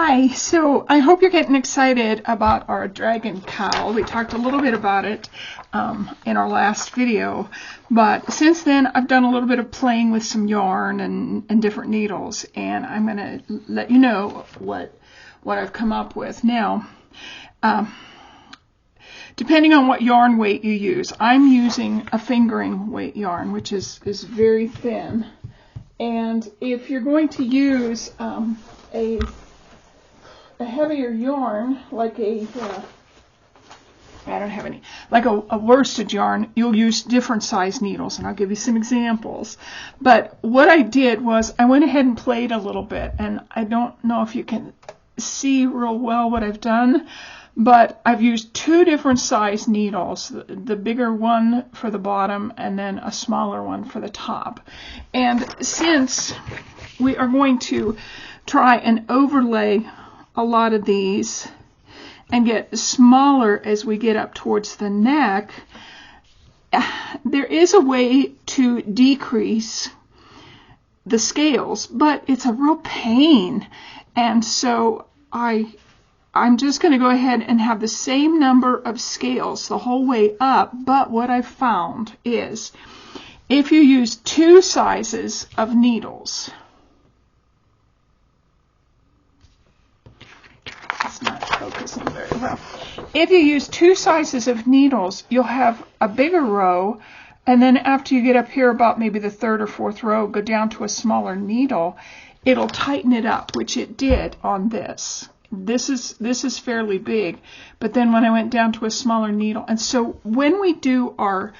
Hi, so I hope you're getting excited about our Dragon Cowl. We talked a little bit about it in our last video, but since then I've done a little bit of playing with some yarn and different needles, and I'm going to let you know what I've come up with. Now, depending on what yarn weight you use, I'm using a fingering weight yarn, which is very thin, and if you're going to use a heavier yarn, like I don't have any, like a worsted yarn, you'll use different size needles, and I'll give you some examples. But what I did was I went ahead and played a little bit, and I don't know if you can see real well what I've done, but I've used two different size needles, the bigger one for the bottom and then a smaller one for the top. And since we are going to try and overlay a lot of these and get smaller as we get up towards the neck, there is a way to decrease the scales, but it's a real pain. And so I'm just going to go ahead and have the same number of scales the whole way up, but what I've found is if you use two sizes of needles, it's not focusing very well. If you use two sizes of needles, you'll have a bigger row, and then after you get up here about maybe the third or fourth row, go down to a smaller needle. It'll tighten it up, which it did on this. This is fairly big, but then when I went down to a smaller needle, and so when we do our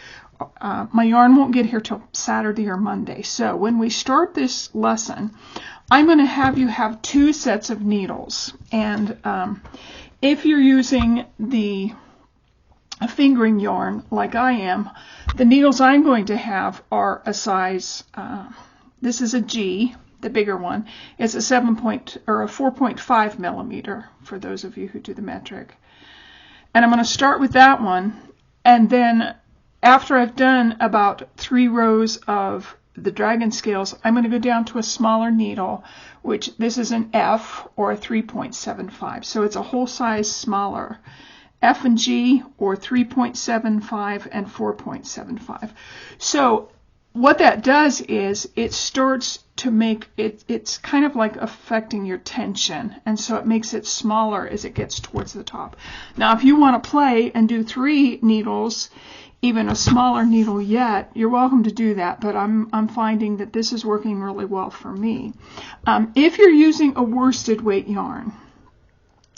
my yarn won't get here till Saturday or Monday. So when we start this lesson, I'm going to have you have two sets of needles, and if you're using the fingering yarn like I am, the needles I'm going to have are a size. This is a G. The bigger one is a 4.5 millimeter for those of you who do the metric. And I'm going to start with that one, and then after I've done about 3 rows of the dragon scales, I'm going to go down to a smaller needle, which this is an F or a 3.75. So it's a whole size smaller. F and G, or 3.75 and 4.75. So what that does is it starts to make it, it's kind of like affecting your tension, and so it makes it smaller as it gets towards the top. Now if you want to play and do 3 needles, even a smaller needle yet, you're welcome to do that, but I'm finding that this is working really well for me. If you're using a worsted weight yarn,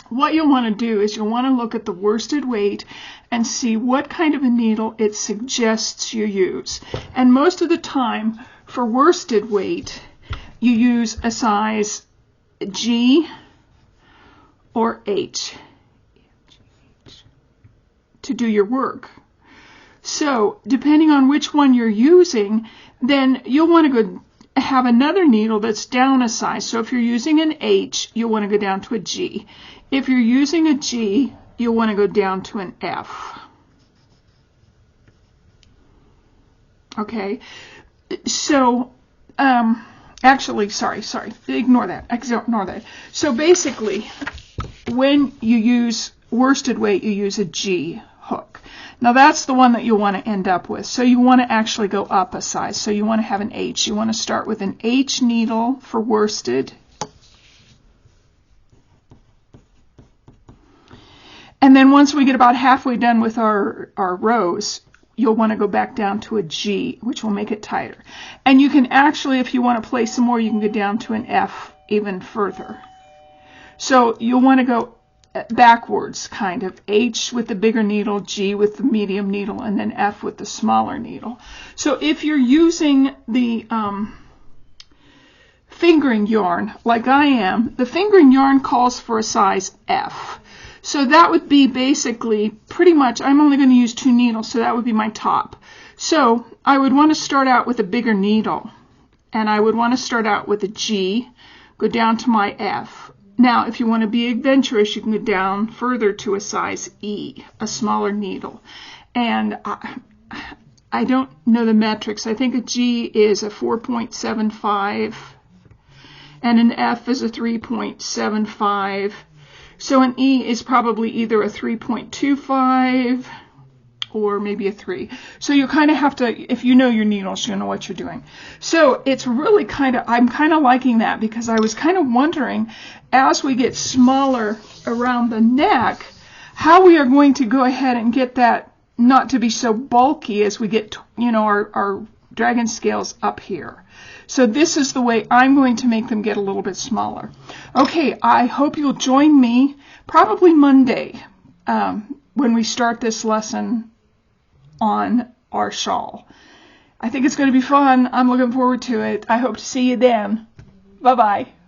what you'll want to do is you'll want to look at the worsted weight and see what kind of a needle it suggests you use. And most of the time for worsted weight, you use a size G or H to do your work. So depending on which one you're using, then you'll want to go have another needle that's down a size. So if you're using an H, you'll want to go down to a G. If you're using a G, you'll want to go down to an F. Okay, so actually, sorry, ignore that. So basically, when you use worsted weight, you use a G hook. Now that's the one that you'll want to end up with. So you want to actually go up a size. So you want to have an H. You want to start with an H needle for worsted. And then once we get about halfway done with our rows, you'll want to go back down to a G, which will make it tighter. And you can actually, if you want to play some more, you can go down to an F even further. So you'll want to go backwards, kind of. H with the bigger needle, G with the medium needle, and then F with the smaller needle. So if you're using the fingering yarn, like I am, the fingering yarn calls for a size F. So that would be basically pretty much, I'm only going to use 2 needles, so that would be my top. So I would want to start out with a bigger needle, and I would want to start out with a G, go down to my F. Now if you want to be adventurous, you can go down further to a size E, a smaller needle. And I don't know the metrics. I think a G is a 4.75 and an F is a 3.75. So an E is probably either a 3.25 or maybe a 3. So you kind of have to, if you know your needles, you know what you're doing. So it's really I'm kind of liking that, because I was kind of wondering, as we get smaller around the neck, how we are going to go ahead and get that not to be so bulky as we get, our dragon scales up here. So this is the way I'm going to make them get a little bit smaller. Okay, I hope you'll join me probably Monday when we start this lesson on our shawl. I think it's going to be fun. I'm looking forward to it. I hope to see you then. Bye-bye.